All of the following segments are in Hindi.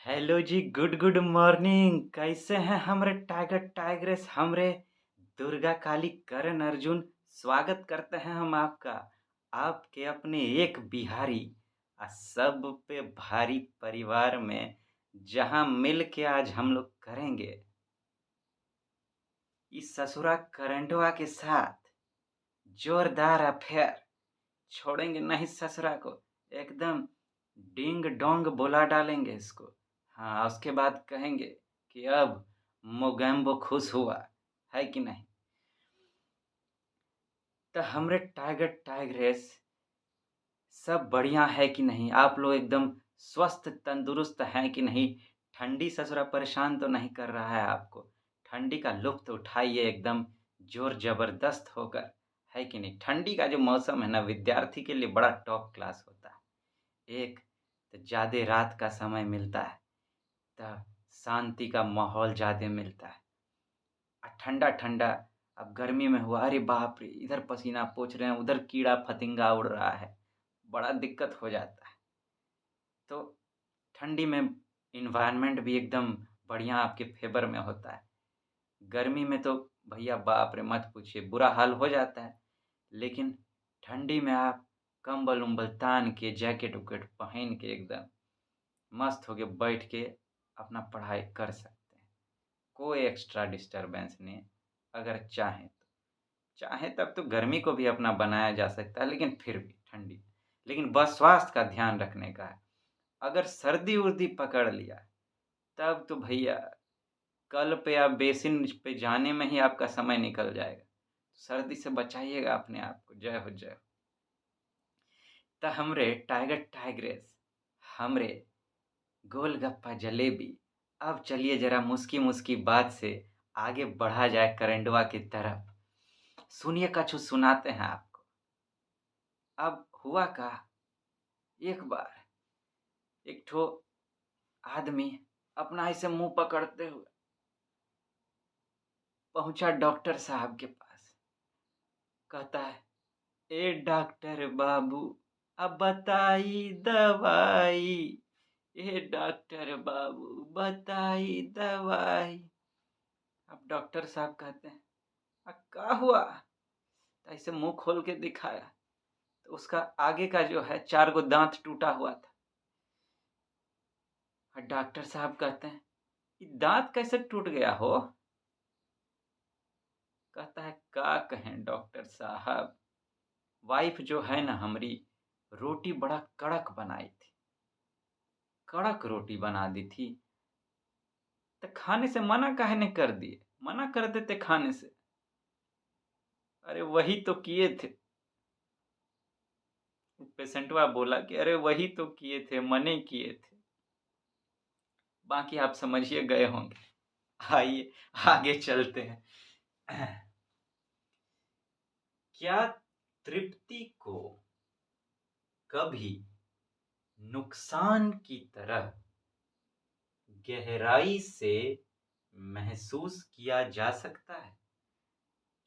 हेलो जी, गुड गुड मॉर्निंग। कैसे हैं हमरे टाइगर टाइग्रेस, हमरे दुर्गा काली करण अर्जुन। स्वागत करते हैं हम आपका, आपके अपने एक बिहारी सब पे भारी परिवार में, जहां मिल के आज हम लोग करेंगे इस ससुरा करंटवा के साथ जोरदार अफेयर। छोड़ेंगे नहीं ससुरा को, एकदम डिंग डोंग बोला डालेंगे इसको। हाँ, उसके बाद कहेंगे कि अब मोगैम्बो खुश हुआ, है कि नहीं? तो हमरे टाइगर टाइग्रेस सब बढ़िया है कि नहीं? आप लोग एकदम स्वस्थ तंदुरुस्त हैं कि नहीं? ठंडी ससुरा परेशान तो नहीं कर रहा है आपको? ठंडी का लुत्फ़ उठाइए एकदम ज़ोर ज़बरदस्त होकर, है कि नहीं? ठंडी का जो मौसम है ना, विद्यार्थी के लिए बड़ा टॉप क्लास होता है। एक तो ज़्यादा रात का समय मिलता है, तो शांति का माहौल ज़्यादा मिलता है। ठंडा-ठंडा, अब गर्मी में हुआ, अरे बाप रे! इधर पसीना पोंछ रहे हैं, उधर कीड़ा-फतिंगा उड़ रहा है, बड़ा दिक्कत हो जाता है। तो ठंडी में एनवायरनमेंट भी एकदम बढ़िया आपके फ़ेवर में होता है। गर्मी में तो भैया बाप रे! मत पूछिए, बुरा हाल हो जाता है। लेकिन ठंडी में आप कंबल-उम्बल तान के, जैकेट-उकेट पहन के एकदम मस्त होके बैठ के अपना पढ़ाई कर सकते हैं। कोई एक्स्ट्रा डिस्टर्बेंस नहीं है, अगर चाहें तो। चाहें तब तो गर्मी को भी अपना बनाया जा सकता है, लेकिन फिर भी ठंडी। लेकिन बस स्वास्थ्य का ध्यान रखने का है। अगर सर्दी-उर्दी पकड़ लिया, तब तो भैया कल पे या बेसिन पे जाने में ही आपका समय निकल जाएगा। सर्दी से बचाइएगा अपने आप को। जय हो, जय हो। त हमरे टाइगर टाइग्रेस, हमरे गोलगप्पा जलेबी। अब चलिए ज़रा मुस्की-मुस्की बात से आगे बढ़ा जाए करंडवा की तरफ। सुनिए कछु सुनाते हैं आपको। अब हुआ का, एक बार एक ठो आदमी अपना ऐसे मुँह पकड़ते हुए पहुँचा डॉक्टर साहब के पास। कहता है, "ए डॉक्टर बाबू, अब बताई दवाई। ए डॉक्टर बाबू, बताई दवाई।" अब डॉक्टर साहब कहते हैं, का हुआ?" तो ऐसे मुँह खोल के दिखाया, तो उसका आगे का जो है 4 गो दाँत टूटा हुआ था। और डॉक्टर साहब कहते हैं, "ये दाँत कैसे टूट गया हो?" कहता है, "का कहें डॉक्टर साहब, वाइफ़ जो है ना हमारी, रोटी बड़ा कड़क बनाई थी। कड़क रोटी बना दी थी, तो खाने से मना काहे ने कर दिए? मना कर देते खाने से।" अरे वही तो किए थे। पेशेंटवा बोला कि अरे वही तो किए थे, मने किए थे। बाकी आप समझिए गए होंगे। आइए आगे चलते हैं। क्या तृप्ति को कभी नुकसान की तरह गहराई से महसूस किया जा सकता है?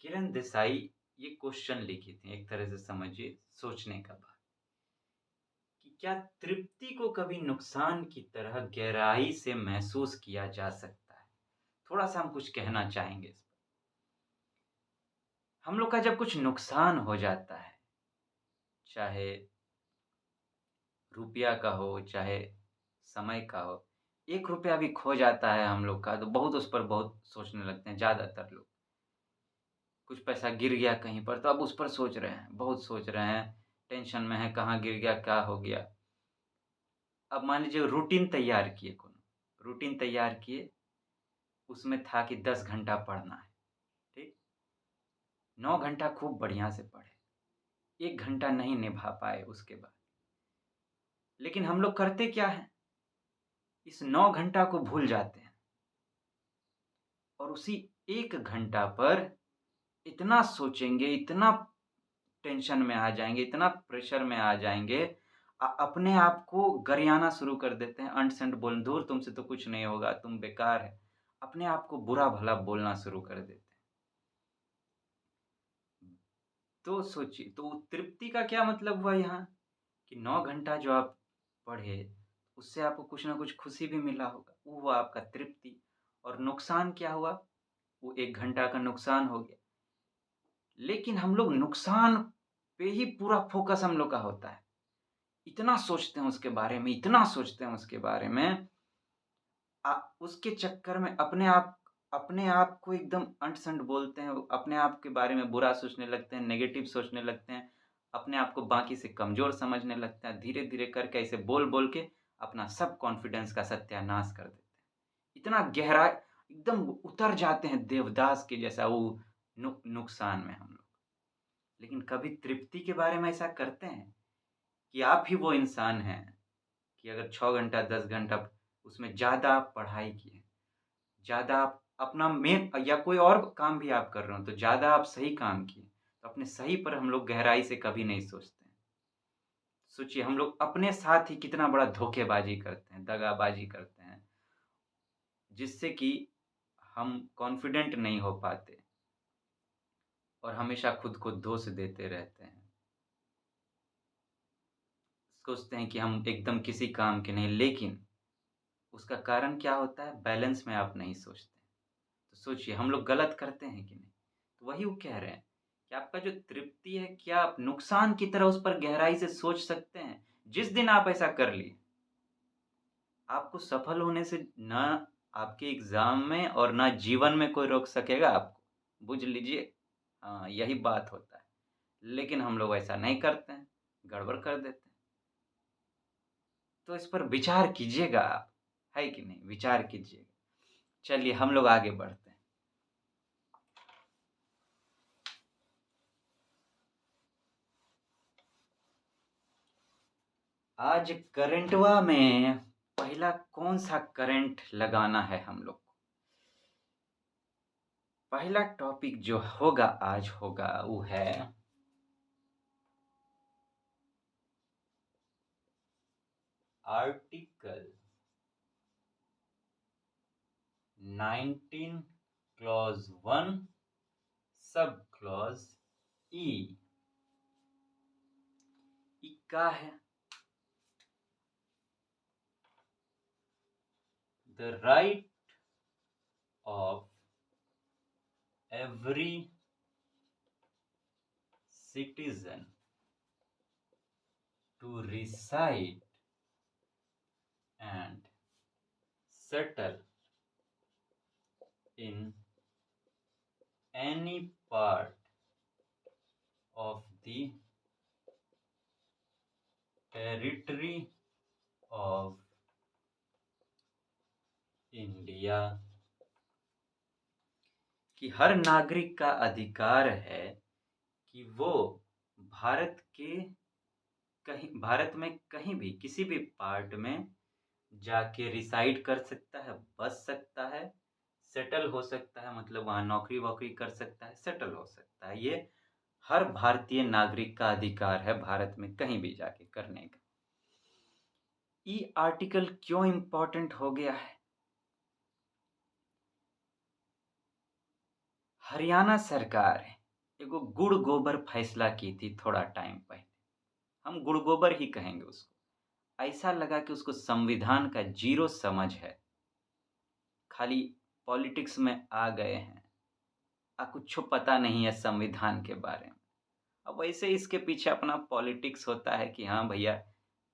किरण देसाई ये क्वेश्चन लिखी थी, एक तरह से समझिए सोचने का बात, कि क्या तृप्ति को कभी नुकसान की तरह गहराई से महसूस किया जा सकता है? थोड़ा-सा हम कुछ कहना चाहेंगे इस पर। हम लोग का जब कुछ नुकसान हो जाता है, चाहे रुपया का हो, चाहे समय का हो, 1 रुपया भी खो जाता है हम लोग का, तो बहुत उस पर बहुत सोचने लगते हैं ज़्यादातर लोग। कुछ पैसा गिर गया कहीं पर, तो अब उस पर सोच रहे हैं, बहुत सोच रहे हैं, टेंशन में हैं, कहाँ गिर गया, क्या हो गया? अब मान लीजिए रूटीन तैयार किए कोनो, रूटीन तैयार किए, उसमें था कि 10 घंटा पढ़ना है, ठीक? 9 घंटा खूब बढ़िया से पढ़े, 1 घंटा नहीं निभा पाए उसके बाद। लेकिन हम लोग करते क्या हैं? इस 9 घंटा को भूल जाते हैं और उसी 1 घंटा पर इतना सोचेंगे, इतना टेंशन में आ जाएँगे, इतना प्रेशर में आ जाएँगे, अपने आप को गरियाना शुरू कर देते हैं, अंट-शंट बोल, "धुर तुमसे तो कुछ नहीं होगा, तुम बेकार है।" अपने आप को बुरा-भला बोलना शुरू कर देते हैं। तो सोचिए, तो तृप्ति का क्या मतलब हुआ यहाँ? कि 9 घंटा जो आप पढ़े, उससे आपको कुछ ना कुछ खुशी भी मिला होगा, वो हुआ आपका तृप्ति। और नुकसान क्या हुआ? वो 1 घंटा का नुकसान हो गया। लेकिन हम लोग नुकसान पे ही पूरा फ़ोकस हम लोग का होता है। इतना सोचते हैं उसके बारे में, इतना सोचते हैं उसके बारे में, उसके चक्कर में अपने आप को एकदम अंट-शंट बोलते हैं, अपने आप के बारे में बुरा सोचने लगते हैं, नेगेटिव सोचने लगते हैं, अपने आप को बाकी से कमज़ोर समझने लगते हैं, धीरे-धीरे करके ऐसे बोल-बोल के अपना सब कॉन्फिडेंस का सत्यानाश कर देते हैं। इतना गहरा एकदम उतर जाते हैं देवदास के जैसा वो नुकसान में हम लोग। लेकिन कभी तृप्ति के बारे में ऐसा करते हैं कि आप ही वो इंसान हैं कि अगर 6 घंटा 10 घंटा उसमें ज़्यादा आप पढ़ाई किए, ज़्यादा आप अपना मेन या कोई और काम भी आप कर रहे हो तो ज़्यादा आप सही काम किए, तो अपने सही पर हम लोग गहराई से कभी नहीं सोचते हैं। सोचिए हम लोग अपने साथ ही कितना बड़ा धोखेबाज़ी करते हैं, दगाबाज़ी करते हैं, जिससे कि हम कॉन्फिडेंट नहीं हो पाते और हमेशा खुद को दोष देते रहते हैं। सोचते हैं कि हम एकदम किसी काम के नहीं, लेकिन उसका कारण क्या होता है? बैलेंस में आप नहीं सोचते। तो सोचिए हम लोग गलत करते हैं कि नहीं? तो वही वो कह रहे हैं कि आपका जो तृप्ति है, क्या आप नुकसान की तरह उस पर गहराई से सोच सकते हैं? जिस दिन आप ऐसा कर लिए, आपको सफल होने से ना आपके एग्ज़ाम में और ना जीवन में कोई रोक सकेगा आपको। बुझ लीजिए, हाँ, यही बात होता है। लेकिन हम लोग ऐसा नहीं करते हैं, गड़बड़ कर देते हैं। तो इस पर विचार कीजिएगा आप, है कि नहीं? विचार कीजिएगा। चलिए हम लोग आगे बढ़ते हैं। आज करंटवा में पहला कौन-सा करंट लगाना है हम लोग को? पहला टॉपिक जो होगा आज होगा वो है आर्टिकल 19 क्लॉज 1 सब क्लॉज ई। ई का है the right of every citizen to reside and settle in any part of the territory of India. कि हर नागरिक का अधिकार है कि वो भारत में कहीं भी किसी भी पार्ट में जाके रिसाइड कर सकता है, बस सकता है, सेटल हो सकता है, मतलब वहाँ नौकरी-वोकरी कर सकता है, सेटल हो सकता है। ये हर भारतीय नागरिक का अधिकार है भारत में कहीं भी जाके करने का। ये आर्टिकल क्यों इम्पोर्टेंट हो गया है? हरियाणा सरकार एगो गुड़ गोबर फैसला की थी थोड़ा टाइम पहले। हम गुड़ गोबर ही कहेंगे उसको। ऐसा लगा कि उसको संविधान का ज़ीरो समझ है। खाली पॉलिटिक्स में आ गए हैं। कुछ पता नहीं है संविधान के बारे में। अब वैसे इसके पीछे अपना पॉलिटिक्स होता है कि हाँ भैया,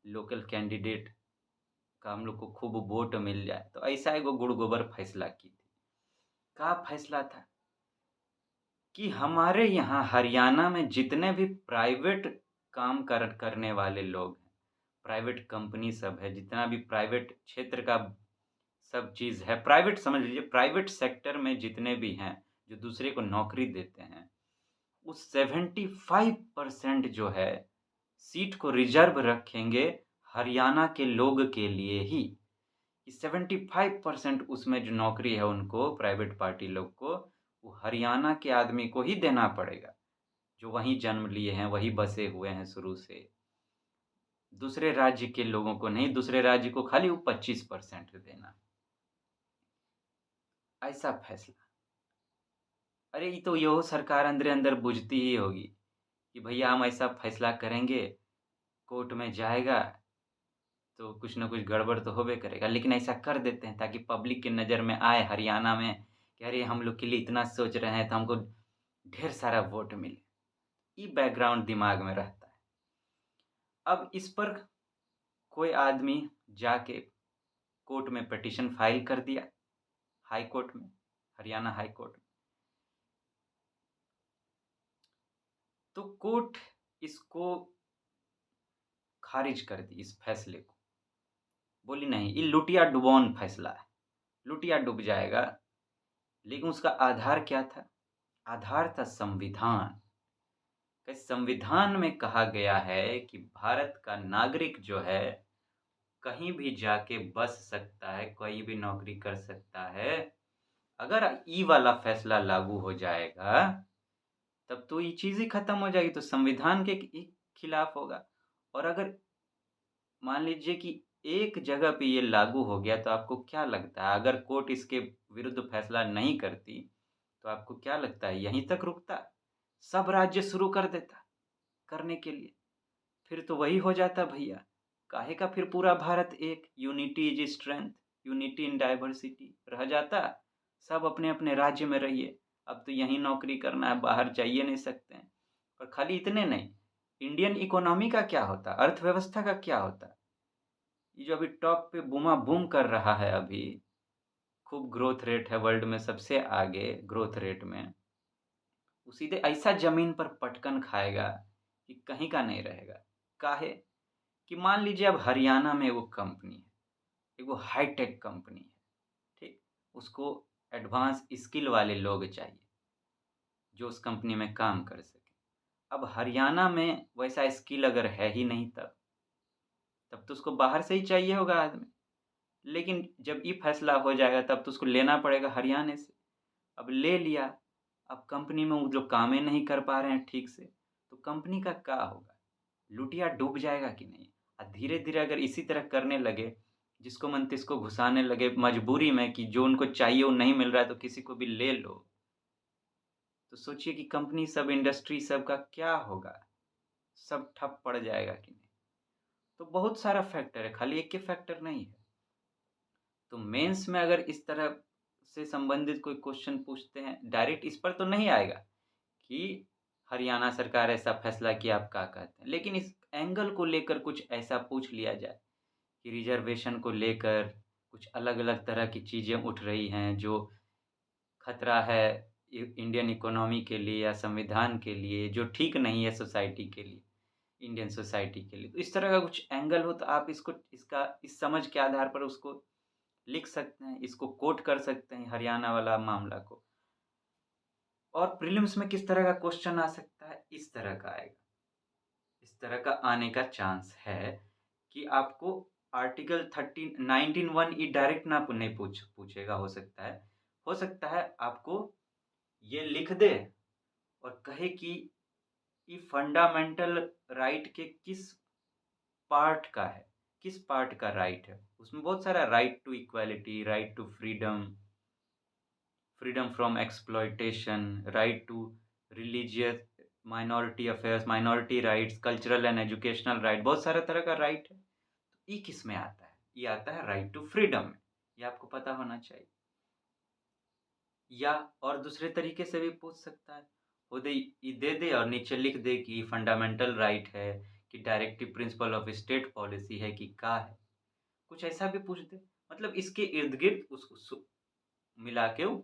लोकल कैंडिडेट का हम लोग को खूब वोट मिल जाए। तो ऐसा एगो गुड़ गोबर फैसला की थी। क्या फैसला था? कि हमारे यहाँ हरियाणा में जितने भी प्राइवेट काम करने वाले लोग हैं, प्राइवेट कंपनी सब है, जितना भी प्राइवेट क्षेत्र का सब चीज़ है, प्राइवेट समझ लीजिए, प्राइवेट सेक्टर में जितने भी हैं, जो दूसरे को नौकरी देते हैं, उस 75% जो है, सीट को रिज़र्व रखेंगे हरियाणा के लोग के लिए ही। कि 75% उसमें जो नौकरी है उनको, प्राइवेट पार्टी लोग को, वो हरियाणा के आदमी को ही देना पड़ेगा, जो वहीं जन्म लिए हैं, वहीं बसे हुए हैं शुरू से। दूसरे राज्य के लोगों को नहीं, दूसरे राज्य को खाली वो 25% देना। ऐसा फैसला। अरे ये तो यो सरकार अंदर-अंदर बुझती ही होगी कि भैया हम ऐसा फैसला करेंगे, कोर्ट में जाएगा, तो कुछ ना कुछ गड़बड़ तो होबे करेगा, लेकिन ऐसा कर देते हैं ताकि पब्लिक की नज़र में आए हरियाणा में कि अरे हम लोग के लिए इतना सोच रहे हैं तो हमको ढेर सारा वोट मिले। ये बैकग्राउंड दिमाग में रहता है। अब इस पर कोई आदमी जाके कोर्ट में पिटीशन फाइल कर दिया, हाई कोर्ट में, हरियाणा हाई कोर्ट में। तो कोर्ट इसको खारिज कर दी, इस फैसले को। बोली नहीं, ये लुटिया डुबोन फैसला है, लुटिया डूब जाएगा। लेकिन उसका आधार क्या था? आधार था संविधान। कि संविधान में कहा गया है कि भारत का नागरिक जो है कहीं भी जाके बस सकता है, कोई भी नौकरी कर सकता है। अगर ई वाला फैसला लागू हो जाएगा तब तो ये चीज़ ही खत्म हो जाएगी, तो संविधान के खिलाफ होगा। और अगर मान लीजिए कि एक जगह पे ये लागू हो गया तो आपको क्या लगता है, अगर कोर्ट इसके विरुद्ध फैसला नहीं करती तो आपको क्या लगता है यहीं तक रुकता? सब राज्य शुरू कर देता करने के लिए। फिर तो वही हो जाता भैया। काहे का फिर पूरा भारत एक, unity is strength, unity in diversity रह जाता। सब अपने अपने राज्य में रहिए, अब तो यहीं नौकरी करना है, बाहर जाइए नहीं सकते हैं। और खाली इतने नहीं, इंडियन इकोनॉमी का क्या होता, अर्थव्यवस्था का क्या होता? ये जो अभी टॉप पे बूमा बूम कर रहा है, अभी खूब ग्रोथ रेट है, वर्ल्ड में सबसे आगे ग्रोथ रेट में, वो सीधे ऐसा जमीन पर पटकन खाएगा कि कहीं का नहीं रहेगा। काहे? कि मान लीजिए अब हरियाणा में वो कंपनी है, एक वो हाईटेक कंपनी है, ठीक? उसको एडवांस स्किल वाले लोग चाहिए जो उस कंपनी में काम कर सके। अब हरियाणा में वैसा स्किल अगर है ही नहीं, तब तो उसको बाहर से ही चाहिए होगा आदमी। लेकिन जब ये फैसला हो जाएगा तब तो उसको लेना पड़ेगा हरियाणा से। अब ले लिया, अब कंपनी में वो जो कामें नहीं कर पा रहे हैं ठीक से, तो कंपनी का क्या होगा? लुटिया डूब जाएगा कि नहीं? और धीरे-धीरे अगर इसी तरह करने लगे, जिसको मन तिसको घुसाने लगे मजबूरी में कि जो उनको चाहिए वो नहीं मिल रहा है तो किसी को भी ले लो, तो सोचिए कि कंपनी सब, इंडस्ट्री सब का क्या होगा? सब ठप पड़ जाएगा कि नहीं? तो बहुत सारा फैक्टर है, खाली एक ही फैक्टर नहीं है। तो मेंस में अगर इस तरह से संबंधित कोई क्वेश्चन पूछते हैं, डायरेक्ट इस पर तो नहीं आएगा कि हरियाणा सरकार ऐसा फैसला किया, आप क्या कहते हैं? लेकिन इस एंगल को लेकर कुछ ऐसा पूछ लिया जाए कि रिज़र्वेशन को लेकर कुछ अलग-अलग तरह की चीज़ें उठ रही हैं, जो खतरा है इंडियन इकोनॉमी के लिए या संविधान के लिए, जो ठीक नहीं है सोसाइटी के लिए, इंडियन सोसाइटी के लिए। तो इस तरह का कुछ एंगल हो तो आप इसको, इसका इस समझ के आधार पर उसको लिख सकते हैं, इसको कोट कर सकते हैं हरियाणा वाला मामला को। और प्रीलिम्स में किस तरह का क्वेश्चन आ सकता है? इस तरह का आएगा। इस तरह का आने का चांस है कि आपको आर्टिकल 19(1) ये डायरेक्ट ना नहीं पूछेगा, हो सकता है। हो सकता है आपको ये लिख दे और कहे कि ये फंडामेंटल राइट के किस पार्ट का है, किस पार्ट का राइट है। उसमें बहुत सारा right to equality, right to freedom, freedom from exploitation, right to religious minority affairs, minority rights, cultural and educational right, बहुत सारा तरह का राइट है। तो ये किस में आता है? ये आता है राइट टू फ्रीडम में। ये आपको पता होना चाहिए। या और दूसरे तरीके से भी पूछ सकता है, वो दे ये दे दे और नीचे लिख दे कि फंडामेंटल राइट है, कि directive principle of state policy है, कि क्या है। कुछ ऐसा भी पूछ दे, मतलब इसके इर्द गिर्द उसको मिला के वो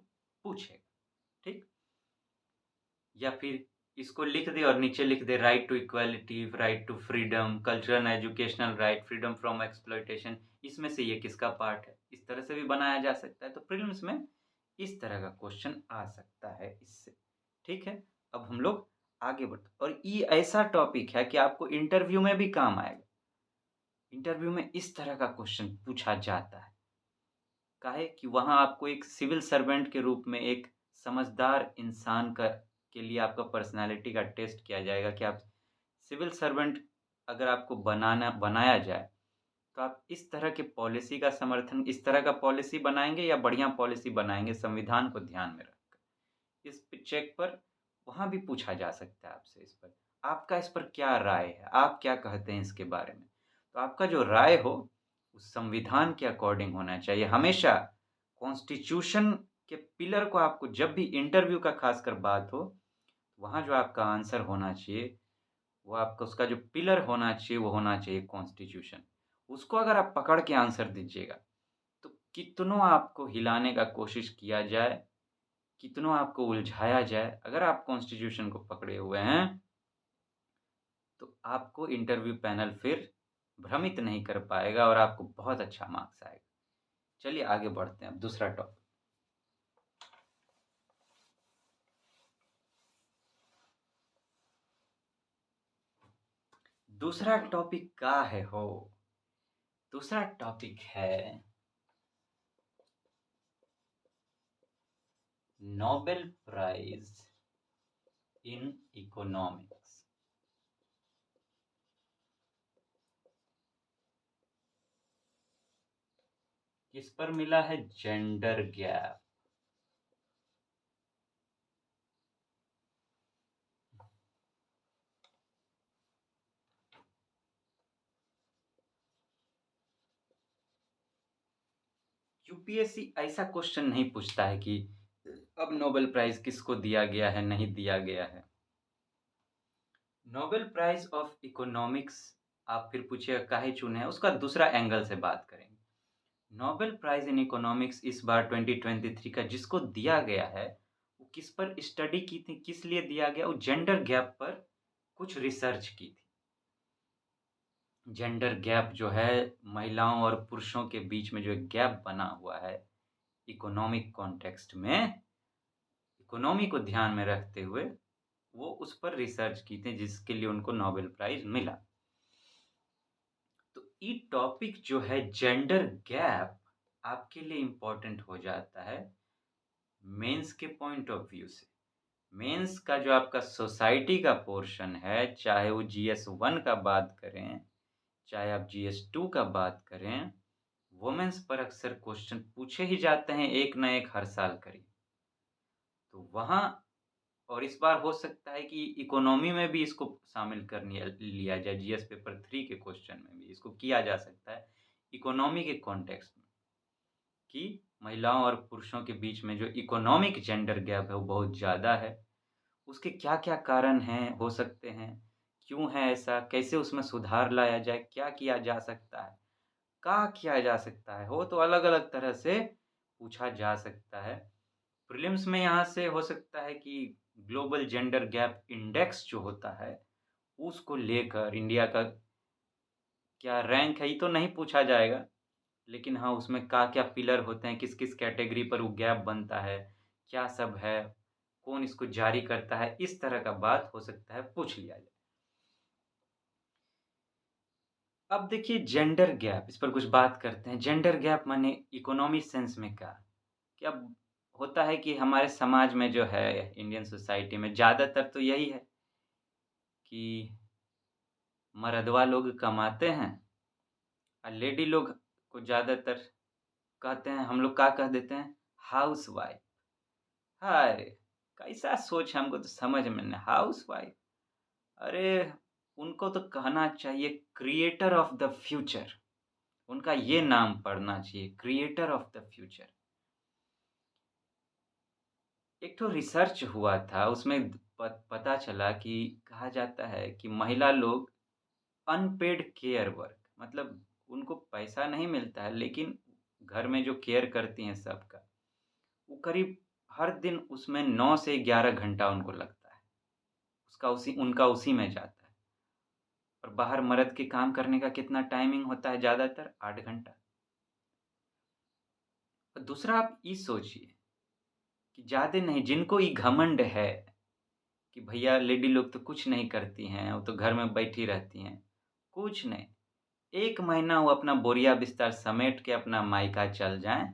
पूछेगा, ठीक? या फिर इसको लिख दे और नीचे लिख दे right to equality, right to freedom, cultural educational right, freedom from exploitation, इसमें से ये किसका पार्ट है? इस तरह से भी बनाया जा सकता है। तो प्रीलिम्स में इस तरह का क्वेश्चन आ सकता है इससे, ठीक है? अब हम लोग आगे बढ़ते, और ये ऐसा टॉपिक है कि आपको इंटरव्यू में भी काम आएगा। इंटरव्यू में इस तरह का क्वेश्चन पूछा जाता है। काहे कि वहाँ आपको एक सिविल सर्वेंट के रूप में, एक समझदार इंसान का के लिए आपका पर्सनैलिटी का टेस्ट किया जाएगा कि आप सिविल सर्वेंट अगर आपको बनाया जाए, तो आप इस तरह के पॉलिसी का समर्थन, इस तरह का पॉलिसी बनाएँगे या बढ़िया पॉलिसी बनाएँगे संविधान को ध्यान में रखकर। इस चेक पर वहाँ भी पूछा जा सकता है आपसे इस पर। आपका इस पर क्या राय है? आप क्या कहते हैं इसके बारे में? तो आपका जो राय हो उस संविधान के अकॉर्डिंग होना चाहिए। हमेशा कॉन्स्टिट्यूशन के पिलर को आपको, जब भी इंटरव्यू का खासकर बात हो, वहाँ जो आपका आंसर होना चाहिए, वो आपका उसका जो पिलर होना चाहिए, वो होना चाहिए कॉन्स्टिट्यूशन। उसको अगर आप पकड़ के आंसर दीजिएगा, तो कितनों आपको हिलाने का कोशिश किया जाए, कितनों आपको उलझाया जाए, अगर आप कॉन्स्टिट्यूशन को पकड़े हुए हैं, तो आपको इंटरव्यू पैनल फिर भ्रमित नहीं कर पाएगा और आपको बहुत अच्छा मार्क्स आएगा। चलिए आगे बढ़ते हैं, अब दूसरा टॉपिक। दूसरा टॉपिक का है हो, दूसरा टॉपिक है नोबेल प्राइज इन इकोनॉमिक्स। किस पर मिला है? Gender gap. यूपीएससी ऐसा क्वेश्चन नहीं पूछता है कि अब नोबेल प्राइज किसको दिया गया है, नहीं दिया गया है। नोबेल प्राइज ऑफ इकोनॉमिक्स आप फिर पूछिएगा काहे चुने हैं, उसका दूसरा एंगल से बात करेंगे। नोबेल प्राइज इन इकोनॉमिक्स इस बार 2023 का जिसको दिया गया है, वो किस पर स्टडी की थी, किस लिए दिया गया? वो जेंडर गैप पर कुछ रिसर्च की थी। जेंडर गैप जो है, महिलाओं और पुरुषों के बीच में जो एक गैप बना हुआ है इकोनॉमिक कॉन्टेक्स्ट में, इकोनॉमी को ध्यान में रखते हुए वो उस पर रिसर्च की थी, जिसके लिए उनको नोबेल प्राइज मिला। तो ये टॉपिक जो है जेंडर गैप आपके लिए इम्पोर्टेंट हो जाता है मेंस के पॉइंट ऑफ व्यू से। मेंस का जो आपका सोसाइटी का पोर्शन है, चाहे वो GS1 का बात करें, चाहे आप GS2 का बात करें, वुमेन्स पर अक्सर क्वेश्चन पूछे ही जाते हैं, एक ना एक हर साल करीब। तो वहाँ, और इस बार हो सकता है कि इकोनॉमी में भी इसको शामिल कर लिया जाए, GS पेपर 3 के क्वेश्चन में भी इसको किया जा सकता है इकोनॉमी के कॉन्टेक्स्ट में, कि महिलाओं और पुरुषों के बीच में जो इकोनॉमिक जेंडर गैप है वो बहुत ज़्यादा है। उसके क्या-क्या कारण हैं, हो सकते हैं, क्यों है ऐसा, कैसे उसमें सुधार लाया जाए, क्या किया जा सकता है, क्या किया जा सकता है, हो तो अलग-अलग तरह से पूछा जा सकता है। प्रीलिम्स में यहाँ से हो सकता है कि ग्लोबल जेंडर गैप इंडेक्स जो होता है, उसको लेकर इंडिया का क्या रैंक है, ये तो नहीं पूछा जाएगा, लेकिन हाँ, उसमें क्या-क्या पिलर होते हैं, किस-किस कैटेगरी पर वो गैप बनता है, क्या सब है, कौन इसको जारी करता है, इस तरह का बात हो सकता है पूछ लिया जाए। अब देखिए जेंडर गैप, इस पर कुछ बात करते हैं। जेंडर गैप माने इकोनॉमी सेंस में क्या? कि अब होता है कि हमारे समाज में जो है, इंडियन सोसाइटी में ज़्यादातर तो यही है कि मर्दवा लोग कमाते हैं और लेडी लोग को ज़्यादातर कहते हैं, हम लोग क्या कह देते हैं, हाउसवाइफ। अरे! कैसा सोच है, हमको तो समझ में नहीं, हाउसवाइफ। अरे! उनको तो कहना चाहिए क्रिएटर ऑफ द फ्यूचर। उनका ये नाम पड़ना चाहिए, क्रिएटर ऑफ द फ्यूचर। एक ठो रिसर्च हुआ था, उसमें पता चला कि कहा जाता है कि महिला लोग अनपेड केयर वर्क, मतलब उनको पैसा नहीं मिलता है, लेकिन घर में जो केयर करती हैं सबका, वो करीब हर दिन उसमें 9 से 11 घंटा उनको लगता है। उनका उसी में जाता है। और बाहर मर्द के काम करने का कितना टाइमिंग होता है ज़्यादातर? 8 घंटा। और दूसरा आप ये सोचिए कि ज़्यादा नहीं, जिनको ये घमंड है कि भैया लेडी लोग तो कुछ नहीं करती हैं, वो तो घर में बैठी रहती हैं, कुछ नहीं। 1 महीना वो अपना बोरिया बिस्तर समेट के अपना मायका चल जाएँ,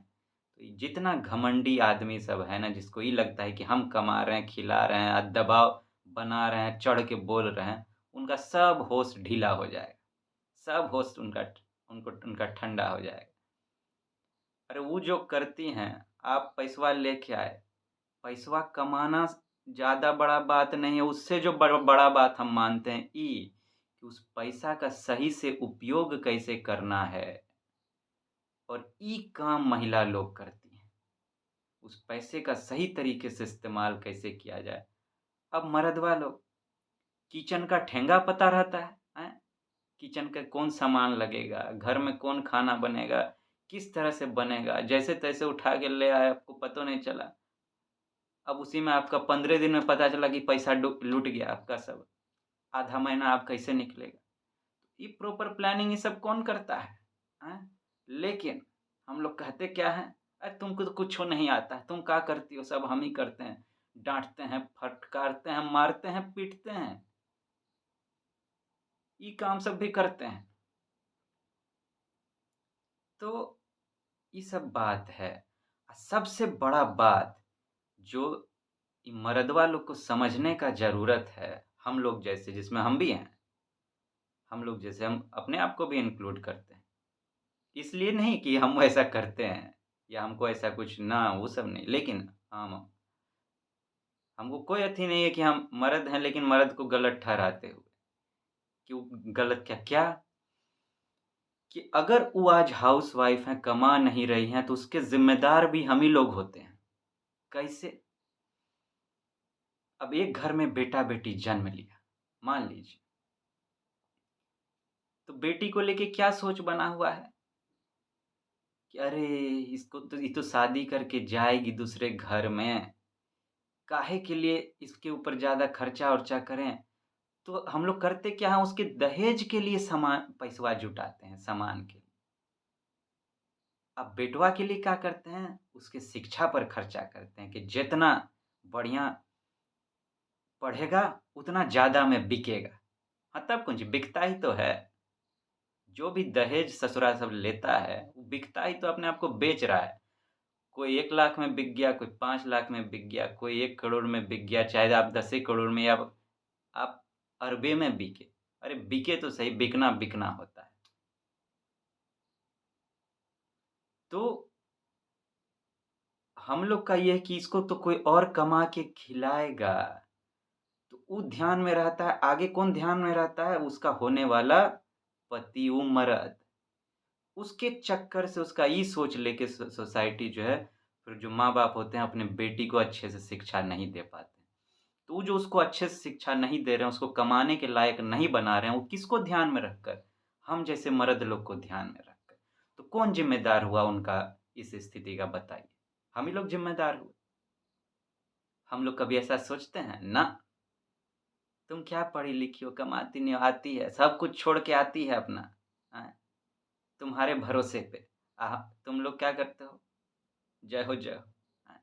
तो ये जितना घमंडी आदमी सब है ना, जिसको ये लगता है कि हम कमा रहे हैं, खिला रहे हैं, दबाव बना रहे हैं, चढ़ के बोल रहे हैं, उनका सब होश ढीला हो जाएगा। सब होश उनका ठंडा हो जाएगा। अरे वो जो करती हैं, आप पैसवा लेके आए, पैसवा कमाना ज़्यादा बड़ा बात नहीं है, उससे जो बड़ा बात हम मानते हैं कि उस पैसा का सही से उपयोग कैसे करना है। और ई काम महिला लोग करती हैं। उस पैसे का सही तरीके से इस्तेमाल कैसे किया जाए। अब मर्दवा लोग किचन का ठेंगा पता रहता है, हैं? किचन का कौन सामान लगेगा, घर में कौन खाना बनेगा, किस तरह से बनेगा, जैसे-तैसे उठा के ले आए, आपको पता नहीं चला। अब उसी में आपका 15 दिन में पता चला कि पैसा डू लूट गया आपका सब। आधा महीना आप कैसे निकलेगा? ये प्रॉपर प्लानिंग ये सब कौन करता है? हैं? लेकिन हम लोग कहते क्या हैं? अरे तुमको तो कुछो नहीं आता है, तुम क्या करती हो? सब हम ही करते हैं। डाँटते हैं, फटकारते हैं, मारते हैं, पीटते हैं। ये काम सब भी करते हैं। तो ये सब बात है। सबसे बड़ा बात जो इ मर्दवा लोग को समझने का ज़रूरत है, हम लोग जैसे जिसमें हम भी हैं, हम लोग जैसे हम अपने आप को भी इंक्लूड करते हैं। इसलिए नहीं कि हम वैसा करते हैं या हमको ऐसा कुछ ना वो सब नहीं, लेकिन हम हमको कोई अथी नहीं है कि हम मर्द हैं लेकिन मर्द को गलत ठहराते हुए। क्यों गलत क्या? क्या? कि अगर वो आज हाउसवाइफ़ हैं, कमा नहीं रही हैं, तो उसके ज़िम्मेदार भी हम ही लोग होते हैं। कैसे? अब एक घर में बेटा-बेटी जन्म लिया, मान लीजिए, तो बेटी को लेके क्या सोच बना हुआ है कि अरे! इसको तो ये तो शादी करके जाएगी दूसरे घर में, काहे के लिए इसके ऊपर ज़्यादा खर्चा-वर्चा करें। तो हम लोग करते क्या हैं, उसके दहेज के लिए सामान पैसवा जुटाते हैं, सामान के लिए। अब बेटवा के लिए क्या करते हैं, उसके शिक्षा पर खर्चा करते हैं कि जितना बढ़िया पढ़ेगा, उतना ज़्यादा में बिकेगा। हाँ, तब कुछ बिकता ही तो है। जो भी दहेज ससुराल सब लेता है, वो बिकता ही तो अपने आप को बेच रहा है। कोई 1 लाख में बिक गया, कोई 5 लाख में बिक गया, कोई 1 करोड़ में बिक गया, चाहे आप 10 ही करोड़ में या आप अरबे में बिके। अरे बिके तो सही, बिकना बिकना होता है। तो हम लोग का ये है कि इसको तो कोई और कमा के खिलाएगा, तो वो ध्यान में रहता है। आगे कौन ध्यान में रहता है? उसका होने वाला पति, वो मर्द। उसके चक्कर से उसका ये सोच लेके सोसाइटी जो है, फिर जो माँ-बाप होते हैं अपने बेटी को अच्छे से शिक्षा नहीं दे पाते। तो वो जो उसको अच्छे से शिक्षा नहीं दे रहे हैं, उसको कमाने के लायक नहीं बना रहे हैं, वो किसको ध्यान में रखकर? हम जैसे मर्द लोग को ध्यान में रखकर। तो कौन ज़िम्मेदार हुआ उनका इस स्थिति का बताइए? हम ही लोग ज़िम्मेदार हुए। हम लोग कभी ऐसा सोचते हैं? ना। तुम क्या पढ़ी-लिखी हो, कमाती नहीं हो, आती है, सब कुछ छोड़ के आती है अपना, हैं? तुम्हारे भरोसे पे। तुम लोग क्या करते हो? जय हो, जय हो। हैं?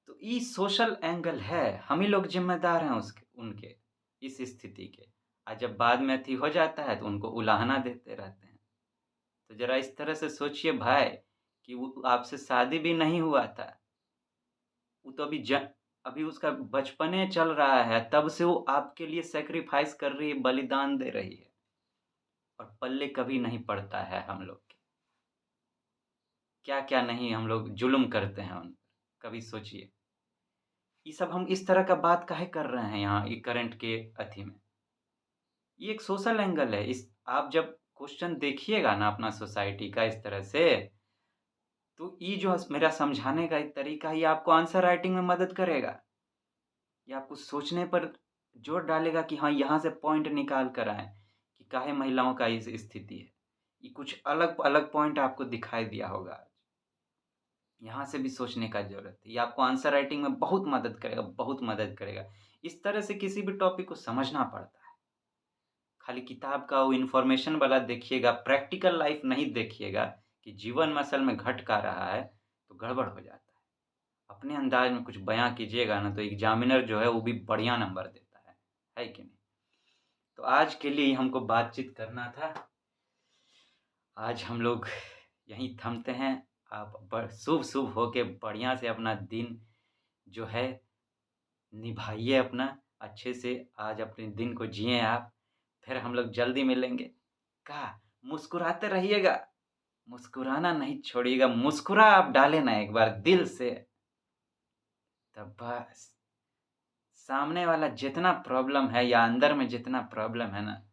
तो ये सोशल एंगल है, हम ही लोग ज़िम्मेदार हैं उसके उनके, इस स्थिति के। जब बाद में अथी हो जाता है तो उनको उलाहना देते रहते हैं। तो ज़रा इस तरह से सोचिए भाई कि वो आपसे शादी भी नहीं हुआ था। वो तो अभी उसका बचपने चल रहा है, तब से वो आपके लिए सैक्रिफ़ाइस कर रही है, बलिदान दे रही है और पल्ले कभी नहीं पड़ता है हम लोग के। क्या-क्या नहीं हम लोग जुल्म करते हैं उन पर, कभी सोचिए। ये सब हम इस तरह का बात काहे कर रहे हैं यहाँ ये करंट के अथी में? ये एक सोशल एंगल है। इस आप जब क्वेश्चन देखिएगा ना अपना सोसाइटी का इस तरह से, तो ये जो मेरा समझाने का एक तरीका है, ये आपको आंसर राइटिंग में मदद करेगा। ये आपको सोचने पर जोर डालेगा कि हाँ, यहाँ से पॉइंट निकाल कर आएँ कि काहे महिलाओं का ये स्थिति है। ये कुछ अलग-अलग पॉइंट आपको दिखाई दिया होगा आज। यहाँ से भी सोचने का ज़रूरत है। ये आपको आंसर राइटिंग में बहुत मदद करेगा, बहुत मदद करेगा। इस तरह से किसी भी टॉपिक को समझना पड़ता है। खाली किताब का वो इन्फॉर्मेशन वाला देखिएगा, प्रैक्टिकल लाइफ़ नहीं देखिएगा कि जीवन में असल में घट क्या रहा है, तो गड़बड़ हो जाता है। अपने अंदाज़ में कुछ बयाँ कीजिएगा ना, तो एग्ज़ामिनर जो है वो भी बढ़िया नंबर देता है कि नहीं? तो आज के लिए हमको बातचीत करना था। आज हम लोग यहीं थमते हैं। आप शुभ-शुभ होके बढ़िया से अपना दिन जो है निभाइए अपना, अच्छे से आज अपने दिन को जिएँ आप। फिर हम लोग जल्दी मिलेंगे। क्या? मुस्कुराते रहिएगा, मुस्कुराना नहीं छोड़िएगा, मुस्कुरा आप डालें ना एक बार दिल से, तब बस सामने वाला जितना प्रॉब्लम है या अंदर में जितना प्रॉब्लम है ना,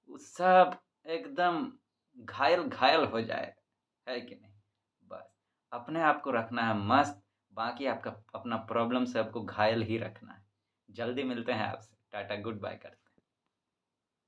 वो सब एकदम घायल-घायल हो जाएगा, है कि नहीं? बस, अपने आप को रखना है मस्त, बाकी आपका अपना प्रॉब्लम से आपको घायल ही रखना है। जल्दी मिलते हैं आपसे, टाटा गुड बाय करते हैं।